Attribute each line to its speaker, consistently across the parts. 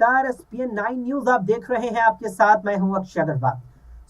Speaker 1: नमस्कार, ESPN 9 news आप देख रहे हैं। आपके साथ मैं हूं अक्षय अग्रवाल।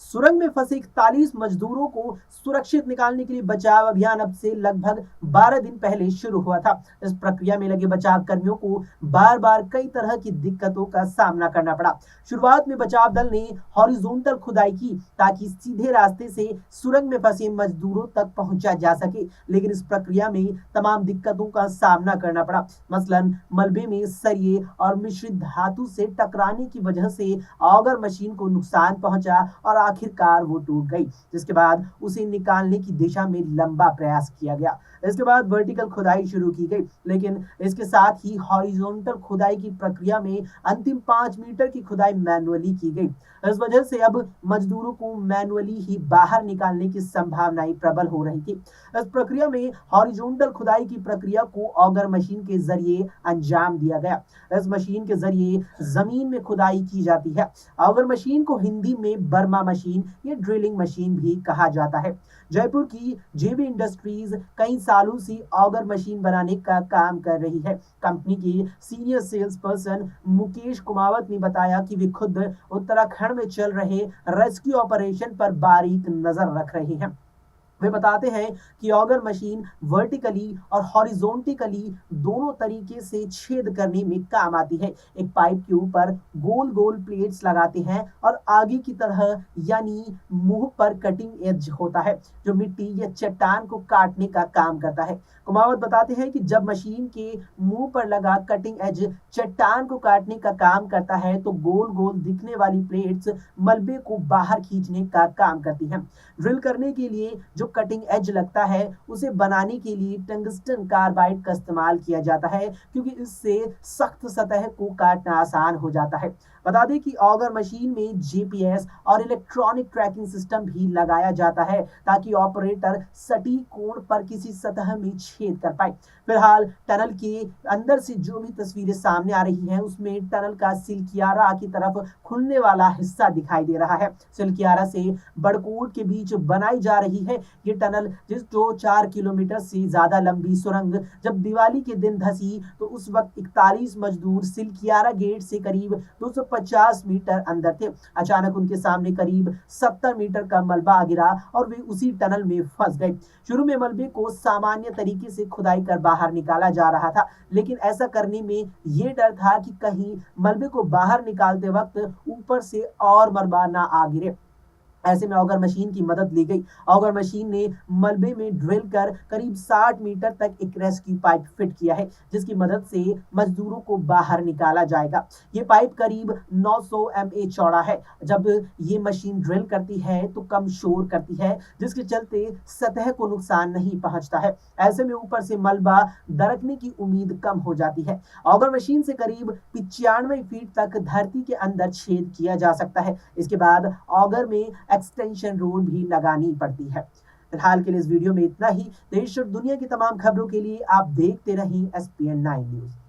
Speaker 1: सुरंग में फंसे 41 मजदूरों को सुरक्षित निकालने के लिए बचाव अभियान अब से लगभग 12 दिन पहले शुरू हुआ था। इस प्रक्रिया में लगे बचाव कर्मियों को बार बार कई तरह की दिक्कतों का सामना करना पड़ा। शुरुआत में बचाव दल ने हॉरिजॉन्टल खुदाई की ताकि सीधे रास्ते से सुरंग में फंसे मजदूरों तक पहुंचा जा सके, लेकिन इस प्रक्रिया में तमाम दिक्कतों का सामना करना पड़ा। मसलन मलबे में सरिये और मिश्रित धातु से टकराने की वजह से ऑगर मशीन को नुकसान पहुंचा और आखिरकार वो टूट गई, जिसके बाद उसे निकालने की दिशा में लंबा प्रयास किया गया। इसके बाद वर्टिकल खुदाई शुरू की गई, लेकिन इसके साथ ही हॉरिजॉन्टल खुदाई की प्रक्रिया में अंतिम 5 मीटर की खुदाई मैनुअली की गई। इस वजह से अब मजदूरों को मैनुअली ही बाहर निकालने की संभावनाएं प्रबल हो रही थी। इस प्रक्रिया में हॉरिजॉन्टल खुदाई की प्रक्रिया को ऑगर मशीन के जरिए अंजाम दिया गया। इस मशीन के जरिए जमीन में खुदाई की जाती है। ऑगर मशीन को हिंदी में बर्मा मशीन या ड्रिलिंग मशीन भी कहा जाता है। जयपुर की जेबी इंडस्ट्रीज कई सालों से ऑगर मशीन बनाने का काम कर रही है। कंपनी के senior sales person Mukesh Kumawat ने बताया कि वे खुद उत्तराखंड में चल रहे रेस्क्यू ऑपरेशन पर बारीक नजर रख रहे हैं। वे बताते हैं कि ऑगर मशीन वर्टिकली और हॉरिजॉन्टली दोनों तरीके से छेद करने में काम आती है। एक पाइप के ऊपर गोल गोल प्लेट्स लगाते हैं और आगे की तरह यानी मुंह पर कटिंग एज होता है जो मिट्टी या चट्टान को काटने का काम करता है। कुमावत बताते हैं कि जब मशीन के मुंह पर लगा कटिंग एज चट्टान को काटने का काम करता है तो गोल गोल दिखने वाली प्लेट्स मलबे को बाहर खींचने का काम करती हैं। ड्रिल करने के लिए जो कटिंग एज लगता है उसे बनाने के लिए टंगस्टन कार्बाइड का इस्तेमाल किया जाता है, क्योंकि इससे सख्त सतह को काटना आसान हो जाता है। बता दें कि ऑगर मशीन में जीपीएस और इलेक्ट्रॉनिक ट्रैकिंग सिस्टम भी लगाया जाता है ताकि ऑपरेटर सटीक कोण पर किसी सतह में छेद कर पाए। फिलहाल टनल के अंदर से जो भी तस्वीरें सामने आ रही हैं उसमें टनल का सिलकियारा की तरफ खुलने वाला हिस्सा दिखाई दे रहा है। सिलकियारा से बड़कोट के बीच बनाई जा रही है ये टनल, जो 4 किलोमीटर से ज्यादा लंबी सुरंग जब दिवाली के दिन धसी तो उस वक्त 41 मजदूर सिलकियारा गेट से करीब 250 मीटर अंदर थे। अचानक उनके सामने करीब 70 मीटर का मलबा आ गिरा और वे उसी टनल में फंस गए। शुरू में मलबे को सामान्य तरीके से खुदाई कर बाहर निकाला जा रहा था, लेकिन ऐसा करने में ये डर था कि कहीं मलबे को बाहर निकालते वक्त ऊपर से और मलबा ना आ गिरे। ऐसे में ऑगर मशीन की मदद ली गई। ऑगर मशीन ने मलबे में ड्रिल कर करीब 60 मीटर तक एक रेस्क्यू पाइप फिट किया है, जिसकी मदद से मजदूरों को बाहर निकाला जाएगा। ये पाइप करीब 900 MA चौड़ा है। जब ये मशीन ड्रिल करती है तो कम शोर करती है, जिसके चलते सतह को नुकसान नहीं पहुंचता है। ऐसे में ऊपर से मलबा दरकने की उम्मीद कम हो जाती है। ऑगर मशीन से करीब 95 फीट तक धरती के अंदर छेद किया जा सकता है। इसके बाद ऑगर में एक्सटेंशन रोड भी लगानी पड़ती है। फिलहाल के लिए इस वीडियो में इतना ही। देश और दुनिया की तमाम खबरों के लिए आप देखते रहें एसपीएन 9 न्यूज।